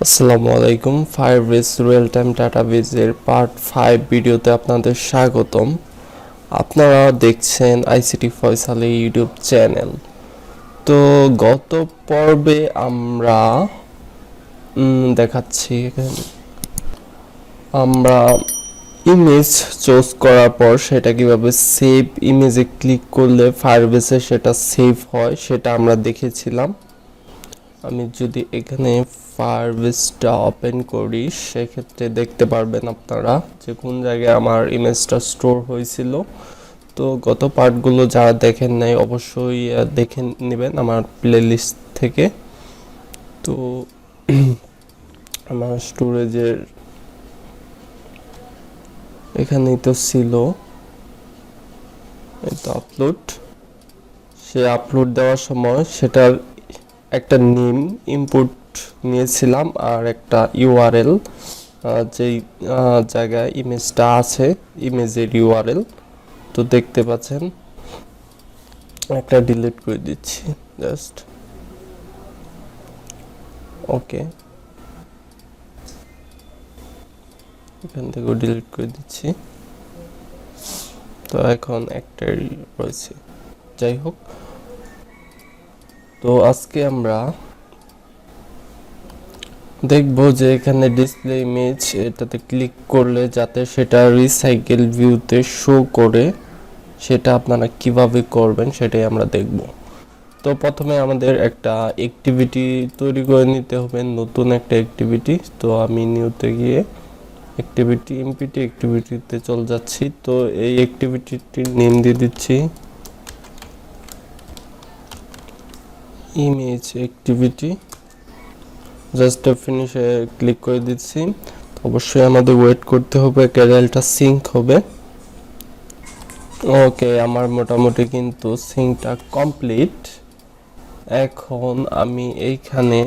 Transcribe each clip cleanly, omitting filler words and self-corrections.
আসসালামু আলাইকুম। Firebase real time ডাটাবেজের part 5 ভিডিওতে আপনাদের স্বাগতম। আপনারা দেখছেন আইসিটি ফয়সাল ইউটিউব চ্যানেল। তো গত পর্বে আমরা দেখাচ্ছি এখানে আমরা ইমেজ চুজ করার পর সেটা কিভাবে সেভ ইমেজে ক্লিক করলে ফায়ারবেসে সেটা সেভ হয় সেটা আমরা দেখেছিলাম। আমি যদি এখানে ফায়ারবেসটা ওপেন করি সেক্ষেত্রে দেখতে পারবেন আপনারা যে কোন জায়গায় আমার ইমেজটা স্টোর হয়েছিল। তো গত পার্টগুলো যারা দেখেন নাই অবশ্যই দেখে নেবেন আমার প্লেলিস্ট থেকে। তো আমার স্টোরেজের এখানেই তো ছিল, এই তো আপলোড। সে আপলোড দেওয়ার সময় সেটার একটা নেম ইনপুট নিয়েছিলাম আর একটা ইউআরএল, যেই জায়গায় ইমেজটা আছে ইমেজের ইউআরএল। তো দেখতে পাচ্ছেন একটা ডিলিট করে দিচ্ছি জাস্ট। ওকে, এখান থেকে ডিলিট করে দিচ্ছি। তো এখন একটাই রয়েছে, যাই হোক। তো আজকে আমরা দেখব যে এখানে ডিসপ্লে ইমেজ এটাতে ক্লিক করলে যাতে সেটা রিসাইকেল ভিউতে শো করে, সেটা আপনারা কিভাবে করবেন সেটাই আমরা দেখব। তো প্রথমে আমাদের একটা অ্যাক্টিভিটি তৈরি করে নিতে হবে, নতুন একটা অ্যাক্টিভিটি। তো আমি নিউতে গিয়ে অ্যাক্টিভিটি এমপিটি অ্যাক্টিভিটিতে চলে যাচ্ছি। তো এই অ্যাক্টিভিটির নেম দিয়ে দিচ্ছি ইমেজ অ্যাক্টিভিটি। জাস্ট ফিনিশে ক্লিক করে দিচ্ছি। অবশ্যই আমাদের ওয়েট করতে হবে, ক্যারেলটা সিঙ্ক হবে। ওকে, আমার মোটামুটি কিন্তু সিঙ্কটা কমপ্লিট। এখন আমি এইখানে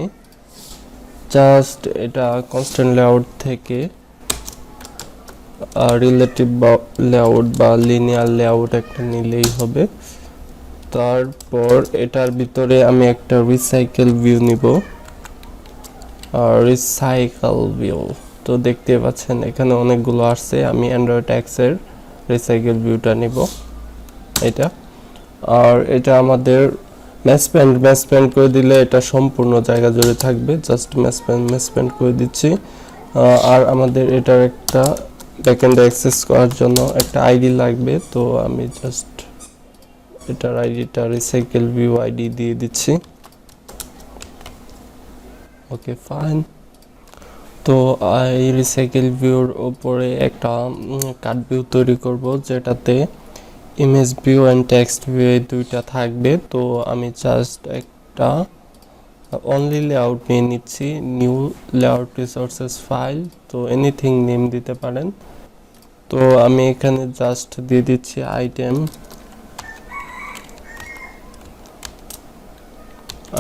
জাস্ট এটা কনস্ট্যান্ট লেআউট থেকে রিলেটিভ লেআউট বা লিনিয়ার লেআউট একটা নিলেই হবে। তারপর এটার ভিতরে আমি একটা রিসাইকেল ভিউ নিব, রিসাইকেল ভিউ। তো দেখতে পাচ্ছেন এখানে অনেকগুলো আসছে। আমি অ্যান্ড্রয়েড এক্সের রিসাইকেল ভিউটা নিব এটা। আর এটা আমাদের ম্যাসপ্যান্ড করে দিলে এটা সম্পূর্ণ জায়গা জুড়ে থাকবে। জাস্ট ম্যাসপ্যান্ড করে দিচ্ছি। আর আমাদের এটার একটা ব্যাকএন্ড অ্যাক্সেস করার জন্য একটা আইডি লাগবে। তো আমি জাস্ট এটার আইডিটা রিসাইকেল ভিউ আইডি দিয়ে দিচ্ছি। ওকে, ফাইন। তো এই রিসাইকেল ভিউর উপরে একটা কাট ভিউ তৈরি করব, যেটাতে image view and text view এই দুইটা থাকবে। তো আমি জাস্ট একটা অনলি লেআউট নিয়ে নিচ্ছি, নিউ লেআউট রিসোর্সেস ফাইল। তো এনিথিং নেম দিতে পারেন। তো আমি এখানে জাস্ট দিয়ে দিচ্ছি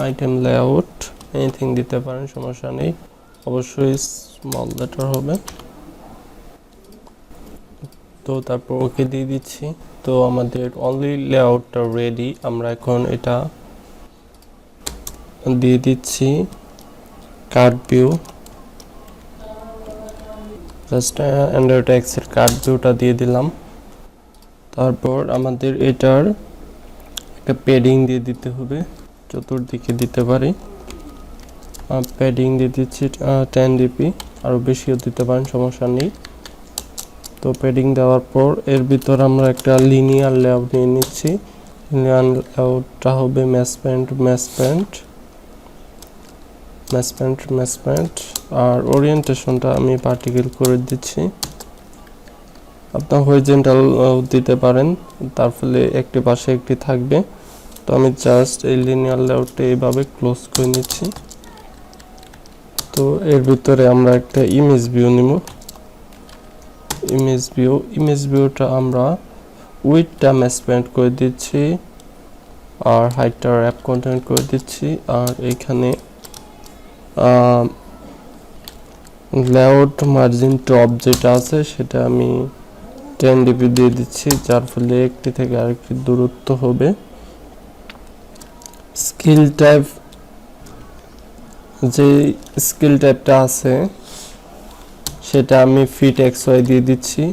আইটেম লেআউট। এনিথিং দিতে পারেন, সমস্যা নেই, অবশ্যই স্মল লেটার হবে। তো তারপর ওকে দিয়ে দিচ্ছি। তো আমাদের অনলি লেআউটটা রেডি। আমরা এখন এটা দিয়ে দিচ্ছি কার্ড ভিউ। জাস্ট অ্যান্ড্রয়েড এক্সের কার্ড ভিউটা দিয়ে দিলাম। তারপর আমাদের এটার একটা প্যাডিং দিয়ে দিতে হবে, চতুর্দিকে দিতে পারি। প্যাডিং দিয়ে দিচ্ছি 10 dp, আরও বেশিও দিতে পারেন, সমস্যা নেই। তো প্যাডিং দেওয়ার পর এর ভিতর আমরা একটা লিনিয়ার লেআউট নিয়ে নিচ্ছি। লিনিয়ার লেআউটটা হবে ম্যাসপ্যান্ট। আর ওরিয়েন্টেশনটা আমি পার্টিকেল করে দিচ্ছি। আপনার হরিজন্টাল দিতে পারেন, তার ফলে একটি পাশে একটি থাকবে। তো আমি জাস্ট এই লিনিয়ার লেআউটটা এইভাবে ক্লোজ করে নিচ্ছি। তো এর ভিতরে আমরা একটা ইমেজ ভিউ নিব। ইমেজ ভিউটা আমরা উইডটা ম্যাসপ্যান্ট করে দিচ্ছি আর হাইটটা র্যাপ কন্টেন্ট করে দিচ্ছি। আর এখানে লেআউট মার্জিন টপ যেটা আছে সেটা আমি 10 dp দিয়ে দিচ্ছি, যার ফলে একটি থেকে আরেকটি দূরত্ব হবে। স্কেল টাইপ যে স্কেল টাইপটা আছে সেটা আমি ফিট এক্স ওয়াই দিয়ে দিচ্ছি।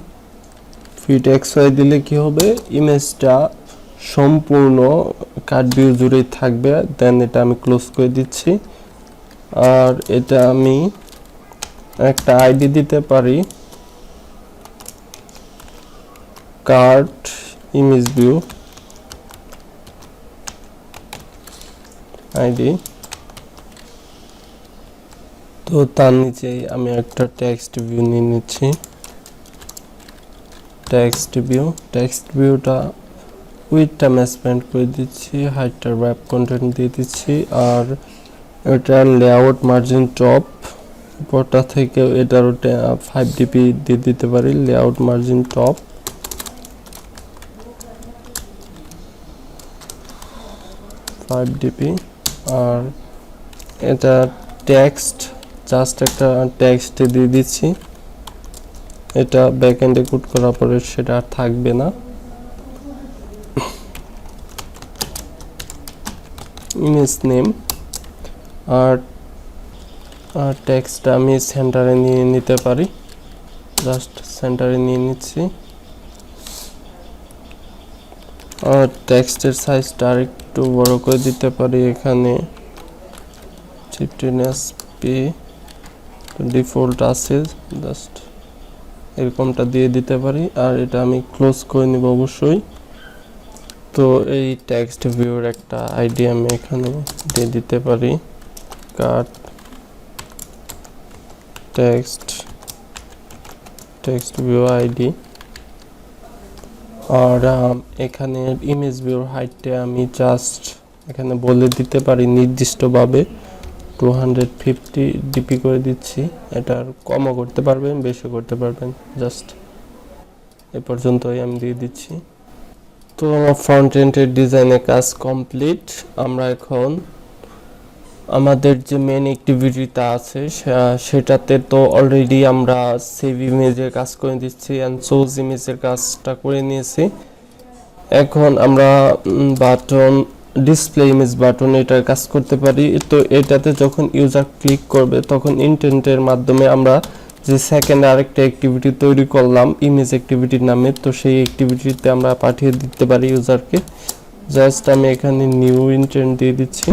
ফিট এক্স ওয়াই দিলে কি হবে, ইমেজটা সম্পূর্ণ কাট ভিউ জুড়েই থাকবে। দেন এটা আমি ক্লোজ করে দিচ্ছি। আর এটা আমি একটা আইডি দিতে পারি, কাট ইমেজ ভিউ আইডি। তো তার নিচে আমি একটা টেক্সট ভিউ নিয়ে নিচ্ছি। টেক্সট ভিউটা উইডটা ম্যাচমেন্ট করে দিচ্ছি, হাইটটা র্যাপ কন্টেন্ট দিয়ে দিচ্ছি। আর এটা লেআউট মার্জিন টপ উপরটা থেকে এটার 5 ডিপি দিয়ে দিতে পারি, লেআউট মার্জিন টপ। আর এটা টেক্সট, জাস্ট একটা টেক্সট দিয়ে দিচ্ছি। এটা ব্যাকএন্ডে কোড করার পরে সেটা আর থাকবে না। ইমেজ নেম আর টেক্সটটা আমি সেন্টারে নিয়ে নিতে পারি, জাস্ট সেন্টারে নিয়ে নিচ্ছি। আর টেক্সটের সাইজটা আর একটু বড় করে দিতে পারি, এখানে 15SP ডিফল্ট আছে, জাস্ট এরকমটা দিয়ে দিতে পারি। আর এটা আমি ক্লোজ করে নিব অবশ্যই। তো এই টেক্সট ভিউর একটা আইডি আমি এখানে দিয়ে দিতে পারি, কাট টেক্সট ভিউ আইডি। আর এখানে ইমেজ ভিউর হাইটটা আমি জাস্ট এখানে বলে দিতে পারি নির্দিষ্টভাবে 250 ডিপি করে দিচ্ছি। এটার কমও করতে পারবেন, বেশি করতে পারবেন, জাস্ট এ পর্যন্তই আমি দিয়ে দিচ্ছি। তো আমার ফ্রন্ট এন্ডের ডিজাইনের কাজ কমপ্লিট। আমরা এখন আমাদের যে মেন অ্যাক্টিভিটিটা আছে সেটাতে তো অলরেডি আমরা সেভ ইমেজের কাজ করে দিচ্ছি অ্যান্ড চুজ ইমেজের কাজটা করে নিয়েছি। এখন আমরা বাটন ডিসপ্লে ইমেজ বাটন এটার কাজ করতে পারি। তো এটাতে যখন ইউজার ক্লিক করবে তখন ইন্টেন্টের মাধ্যমে আমরা যে সেকেন্ড আরেকটা অ্যাক্টিভিটি তৈরি করলাম ইমেজ অ্যাক্টিভিটির নামে, তো সেই অ্যাক্টিভিটিতে আমরা পাঠিয়ে দিতে পারি ইউজারকে। জাস্ট আমি এখানে নিউ ইন্টেন্ট দিয়ে দিচ্ছি।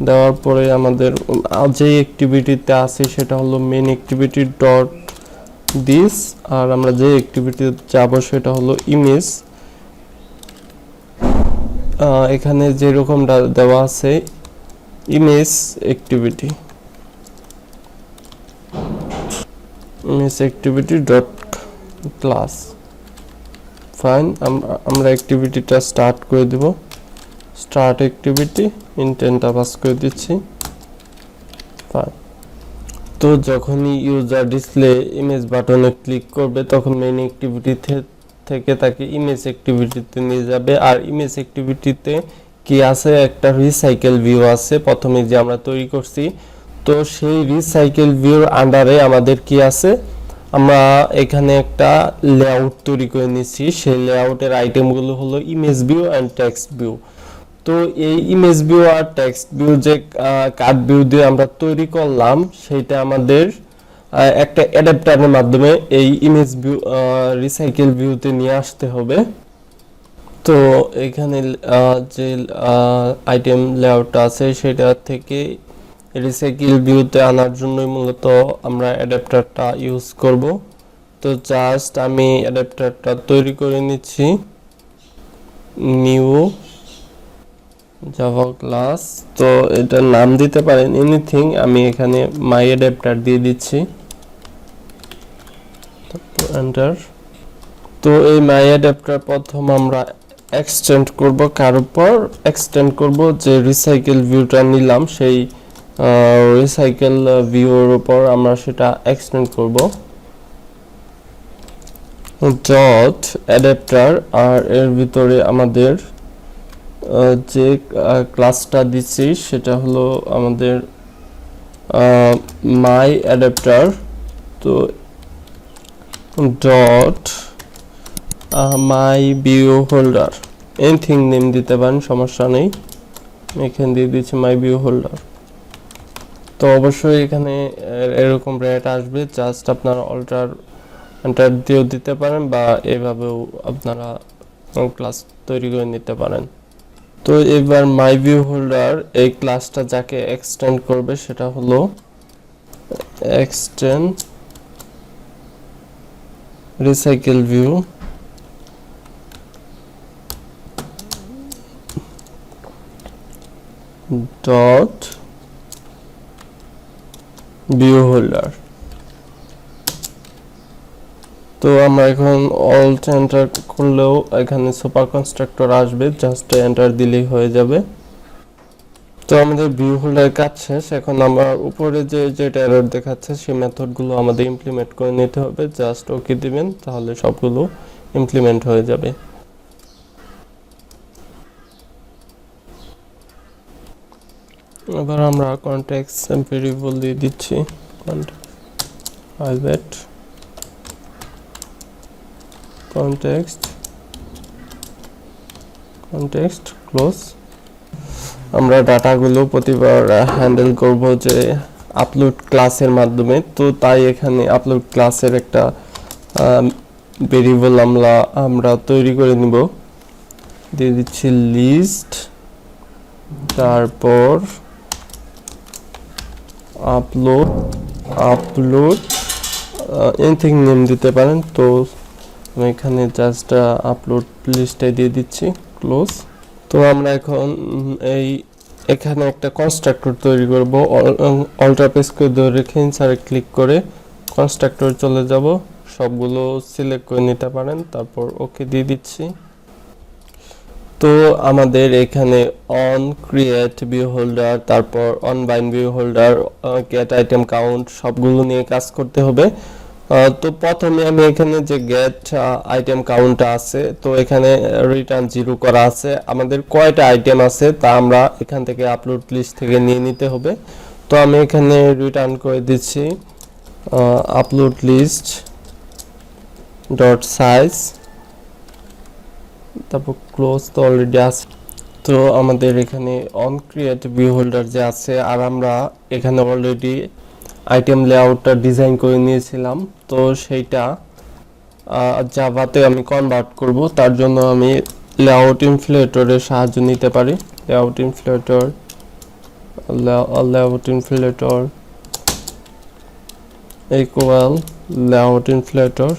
দেওয়ার পরে আমাদের যে অ্যাক্টিভিটিতে আছে সেটা হলো মেন অ্যাক্টিভিটি ডট দিস। আর আমরা যে অ্যাক্টিভিটি যাব সেটা হলো ইমেজ। এখানে যেরকম দেওয়া আছে image activity dot class. Fine, আমরা অ্যাক্টিভিটিটা স্টার্ট করে দেব। স্টার্ট অ্যাক্টিভিটি ইন্টেন্টটা পাস করে দিচ্ছি। ফাইন, তো যখনই ইউজার ডিসপ্লে ইমেজ বাটনে ক্লিক করবে তখন মেইন অ্যাক্টিভিটি থেকে তাকে ইমেজ অ্যাক্টিভিটিতে নিয়ে যাবে। আর ইমেজ অ্যাক্টিভিটিতে কি আছে, একটা রিসাইকেল ভিউ আছে প্রথমে যে আমরা তৈরি করছি। তো সেই রিসাইকেল ভিউর আন্ডারে আমাদের কি আছে, আমরা এখানে একটা লেআউট তৈরি করে নিচ্ছি। সেই লেআউটের আইটেমগুলো হলো image view and text view. তো এই ইমেজ ভিউ আর টেক্সট ভিউ যে কাট ভিউ দিয়ে আমরা তৈরি করলাম সেটা আমাদের একটা অ্যাডাপ্টারের মাধ্যমে এই ইমেজ ভিউ রিসাইকেল ভিউতে নিয়ে আসতে হবে। তো এখানে যে আইটেম লেআউটটা আছে সেটা থেকে রিসাইকেল ভিউতে আনার জন্যই মূলত আমরা অ্যাডাপ্টারটা ইউজ করব। তো জাস্ট আমি অ্যাডাপ্টারটা তৈরি করে নিচ্ছি, নিউ জাভা ক্লাস। তো এটার নাম দিতে পারেন এনিথিং, আমি এখানে মাই অ্যাডাপ্টার দিয়ে দিচ্ছি, এন্টার। তো এই মাই অ্যাডাপ্টার প্রথম আমরা এক্সটেন্ড করব, কার উপর এক্সটেন্ড করব, যে রিসাইকেল ভিউটা নিলাম সেই রিসাইকেল ভিউর উপর আমরা সেটা এক্সটেন্ড করব ডট অ্যাডাপ্টার। আর এর ভিতরে আমাদের যে ক্লাসটা দিচ্ছি সেটা হলো আমাদের মাই অ্যাডাপ্টার। তো ডট মাই ভিউ হোল্ডার, এনিথিং নেম দিতে পারেন, সমস্যা নেই। এখানে দিয়ে দিচ্ছি মাই ভিউ হোল্ডার। তো অবশ্যই এখানে এরকম রেট আসবে, জাস্ট আপনারা অল্টার এন্টার দিয়েও দিতে পারেন বা এভাবেও আপনারা ক্লাস তৈরি করে নিতে পারেন। তো এবার মাই ভিউ হোল্ডার এই ক্লাসটা যাকে এক্সটেন্ড করবে সেটা হলো extend recycle view dot view holder. তো আমরা এখন অল্ট এন্টার করলেও এখানে সুপার কনস্ট্রাক্টর আসবে, জাস্ট এন্টার দিলেই হয়ে যাবে। তো আমাদের ভিউ হোল্ডার কাজ শেষ। এখন আমরা উপরে যেটা এরর দেখাচ্ছে সেই মেথডগুলো আমাদের ইমপ্লিমেন্ট করে নিতে হবে, জাস্ট ওকে দিবেন তাহলে সবগুলো ইমপ্লিমেন্ট হয়ে যাবে। এবার আমরা কনটেক্সট ভেরিয়েবল দিয়ে দিচ্ছি private context ক্লোজ। আমরা ডাটাগুলো প্রতিবার হ্যান্ডেল করব যে আপলোড ক্লাসের মাধ্যমে, তো তাই এখানে আপলোড ক্লাসের একটা ভেরিয়েবল আমরা তৈরি করে নিব। দিয়ে দিচ্ছি লিস্ট, তারপর আপলোড এনিথিং নেম দিতে পারেন। তো আমি এখানে জাস্ট আপলোড লিস্টে দিয়ে দিচ্ছি ক্লোজ। তো আমরা এখন এখানে একটা কনস্ট্রাক্টর তৈরি করব। অল্টার প্রেস করে ধরে রেখে ইনসার্টে ক্লিক করে কনস্ট্রাক্টর চলে যাব, সবগুলো সিলেক্ট করে নিতে পারেন, তারপর ওকে দিয়ে দিচ্ছি। তো আমাদের এখানে অন ক্রিয়েট ভিউ হোল্ডার, তারপর on bind view holder, gate item count সবগুলো নিয়ে কাজ করতে হবে। তো প্রথমে আমি এখানে যে গেট আইটেম কাউন্ট আছে, তো এখানে রিটার্ন 0 করা আছে। আমাদের কয়টা আইটেম আছে তা আমরা এখান থেকে আপলোড লিস্ট থেকে নিয়ে নিতে হবে। তো আমি এখানে রিটার্ন করে দিচ্ছি আপলোড লিস্ট ডট সাইজ, তারপর ক্লোজ। তো অলরেডি আছে। তো আমাদের এখানে অন ক্রিয়েট ভিউ হোল্ডার যে আছে, আর আমরা এখানে অলরেডি আইটেম লেআউটটা ডিজাইন করে নিয়েছিলাম, তো সেইটা জাভাতে আমি কনভার্ট করব। তার জন্য আমি লেআউট ইনফ্লেটরের সাহায্য নিতে পারি। Layout inflater equal layout inflater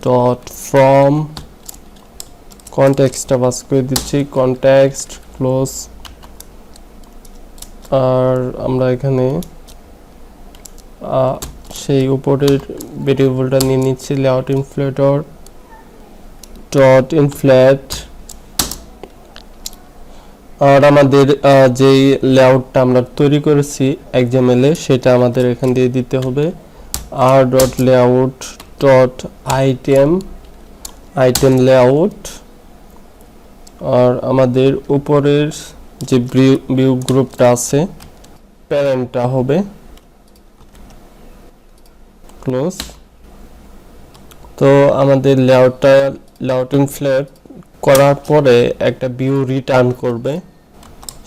dot from কনটেক্সটটা পাস করে দিচ্ছি, কনটেক্সট ক্লোজ। আর আমরা এখানে সেই উপরের ভেরিয়েবলটা নিয়ে নিচ্ছি লেআউট ইনফ্লেটর ডট ইনফ্লেট। আর আমাদের যেই লেআউটটা আমরা তৈরি করেছি XML-এ সেটা আমাদের এখান দিয়ে দিতে হবে আর dot layout dot item layout. আর আমাদের উপরের যে ভিউ গ্রুপটা আছে প্যারেন্টটা হবে ক্লোজ। তো আমাদের লেআউট ইনফ্লেট করার পরে একটা ভিউ রিটার্ন করবে,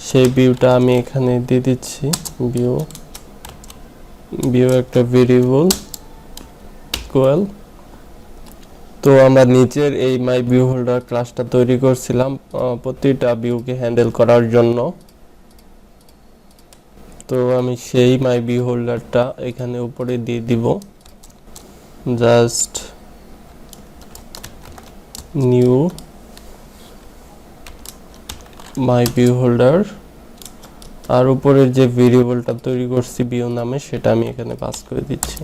সেই ভিউটা আমি এখানে দিয়ে দিচ্ছি ভিউ একটা ভেরিয়েবল ইকুয়াল। তো আমরা নিচের এই মাই ভিউ হোল্ডার ক্লাসটা তৈরি করছিলাম প্রতিটা ভিউকে হ্যান্ডেল করার জন্য। তো আমি সেই মাই ভিউ হোল্ডারটা এখানে উপরে দিয়ে দিব, just new my view holder. আর উপরের যে ভেরিয়েবলটা তৈরি করছি ভিউ নামে সেটা আমি এখানে পাস করে দিচ্ছি।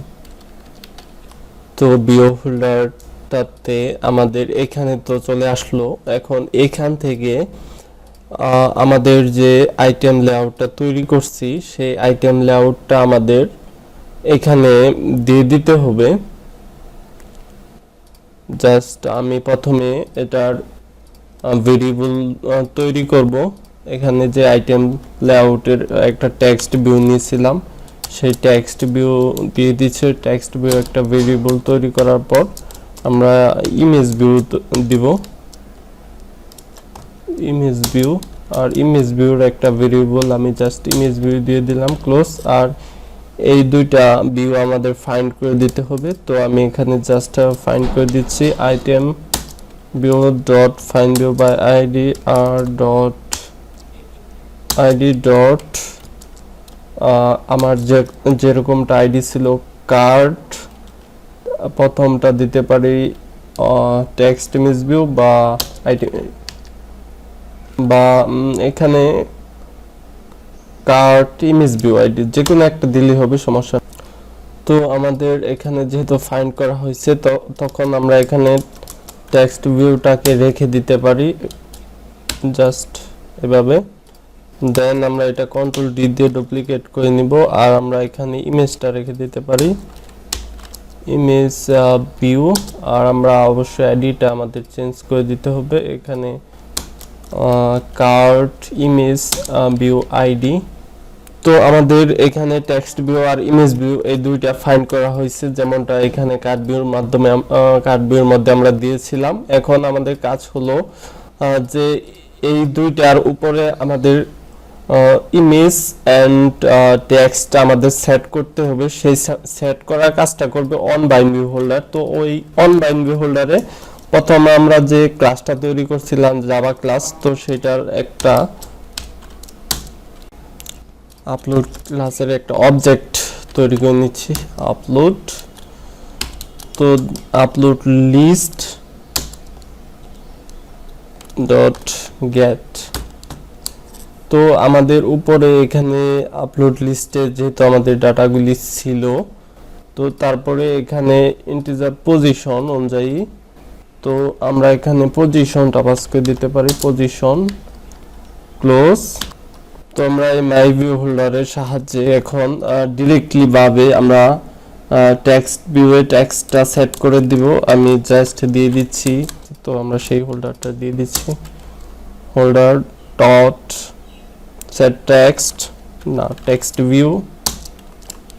তো ভিউ হোল্ডারটাতে আমাদের এখানে তো চলে আসলো। এখন এখান থেকে আমাদের যে আইটেম লেআউটটা তৈরি করছি সেই আইটেম লেআউটটা আমাদের এখানে দিয়ে দিতে হবে। জাস্ট আমি প্রথমে এটার ভেরিয়েবল তৈরি করব। এখানে যে আইটেম লেআউটের একটা টেক্সট ভিউ নিয়েছিলাম সেই টেক্সট ভিউ দিয়ে দিচ্ছে। টেক্সট ভিউ একটা ভেরিয়েবল তৈরি করার পর আমরা ইমেজ ভিউ দিব, ইমেজ ভিউ আর ইমেজ ভিউর একটা ভেরিয়েবল আমি জাস্ট ইমেজ ভিউ দিয়ে দিলাম ক্লোজ। আর এই দুইটা ভিউ আমাদের ফাইন্ড করে দিতে হবে, তো আমি এখানে জাস্ট ফাইন্ড করে দিচ্ছি item view dot find view by ID R dot ID dot আমার যেরকমটা আইডি ছিল কার্ড, প্রথমটা দিতে পারি টেক্সট ইমেজ ভিউ বা আইটেম বা এখানে কার্ড ইমেজ ভিউ আইডি যে কোনো একটা দিলেই হবে, সমস্যা। তো আমাদের এখানে যেহেতু ফাইন্ড করা হয়েছে তো তখন আমরা এখানে টেক্সট ভিউটাকে রেখে দিতে পারি জাস্ট এভাবে। দেন আমরা এটা কন্ট্রোল ডি দিয়ে ডুপ্লিকেট করে নিব আর আমরা এখানে ইমেজটা রেখে দিতে পারি ইমেজ ভিউ। আর আমরা অবশ্যই আইডিটা আমাদের চেঞ্জ করে দিতে হবে, এখানে কার্ড ইমেজ ভিউ আইডি। তো আমাদের এখানে টেক্সট ভিউ আর ইমেজ ভিউ এই দুইটা ফাইন্ড করা হয়েছে, যেমনটা এখানে কার্ড ভিউর মাধ্যমে কার্ড ভিউর মধ্যে আমরা দিয়েছিলাম। এখন আমাদের কাজ হলো যে এই দুইটার উপরে আমাদের ইমেজ অ্যান্ড টেক্সট আমাদের সেট করতে হবে। সেই সেট করার কাজটা করবে অন বাইন্ড ভিউ হোল্ডার। তো ওই অন বাইন্ড ভিউ হোল্ডারে প্রথমে আমরা যে ক্লাসটা তৈরি করছিলাম জাভা ক্লাস, তো সেটার একটা আপলোড ক্লাসের একটা অবজেক্ট তৈরি করে নিচ্ছি আপলোড। তো আপলোড লিস্ট ডট গেট। তো আমাদের উপরে এখানে আপলোড লিস্টে যেহেতু আমাদের ডাটাগুলি ছিল, তো তারপরে এখানে ইন্টিজার পজিশন অনুযায়ী তো আমরা এখানে পজিশনটা পাস করে দিতে পারি পজিশন ক্লোজ। তো আমরা এই মাই ভিউ হোল্ডারের সাহায্যে এখন ডিরেক্টলি ভাবে আমরা টেক্সট ভিউয়ে টেক্সটটা সেট করে দিব। আমি জাস্ট দিয়ে দিচ্ছি, তো আমরা সেই হোল্ডারটা দিয়ে দিচ্ছি হোল্ডার ডট সেট টেক্সট না টেক্সট ভিউ,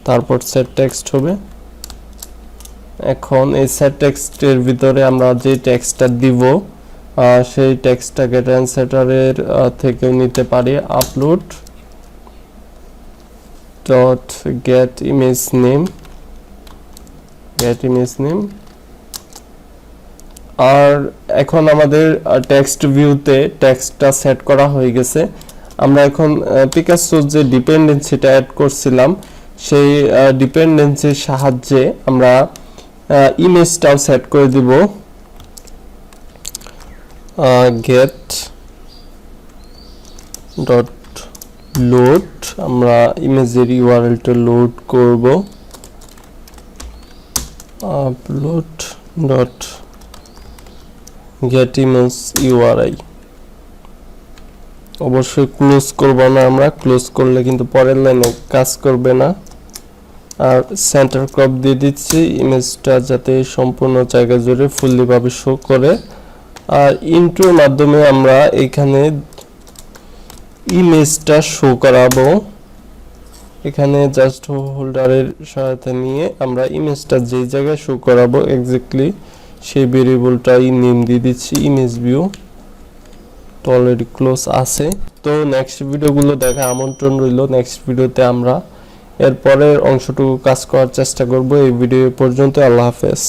তারপর সেট টেক্সট হবে। এখন এই সেট টেক্সটের ভিতরে আমরা যে টেক্সটটা দিব সেই টেক্সটটাকে ট্রান্সলেটরের থেকেও নিতে পারি upload dot get image name আর এখন আমাদের টেক্সট ভিউতে টেক্সটটা সেট করা হয়ে গেছে। আমরা এখন পিকাসোর যে ডিপেন্ডেন্সিটা অ্যাড করছিলাম সেই ডিপেন্ডেন্সির সাহায্যে আমরা ইমেজটাও সেট করে দিব গেট ডট লোড। আমরা ইমেজের ইউআরএলটা লোড করব upload dot get image URI. অবশ্যই ক্লোজ করব না, আমরা ক্লোজ করলে কিন্তু পরের লাইনে কাজ করবে না। আর সেন্টার ক্রপ দিয়ে দিচ্ছি ইমেজটা যাতে সম্পূর্ণ জায়গা জুড়ে ফুললি ভাবে শো করে। আর ইন্ট্রোর মাধ্যমে আমরা এখানে ইমেজটা শো করাবো, এখানে জাস্ট হোল্ডারের সহায়তা নিয়ে আমরা ইমেজটা যে জায়গায় শো করাবো এক্স্যাক্টলি সেই ভেরিয়েবলটাই নেম দিয়ে দিচ্ছি ইমেজ ভিউ। তো অলরেডি ক্লোজ আছে। তো নেক্সট ভিডিওগুলো দেখা আমন্ত্রণ রইল। নেক্সট ভিডিওতে আমরা এরপরের অংশটুকু কাজ করার চেষ্টা করব। এই ভিডিও পর্যন্ত, আল্লাহ হাফেজ।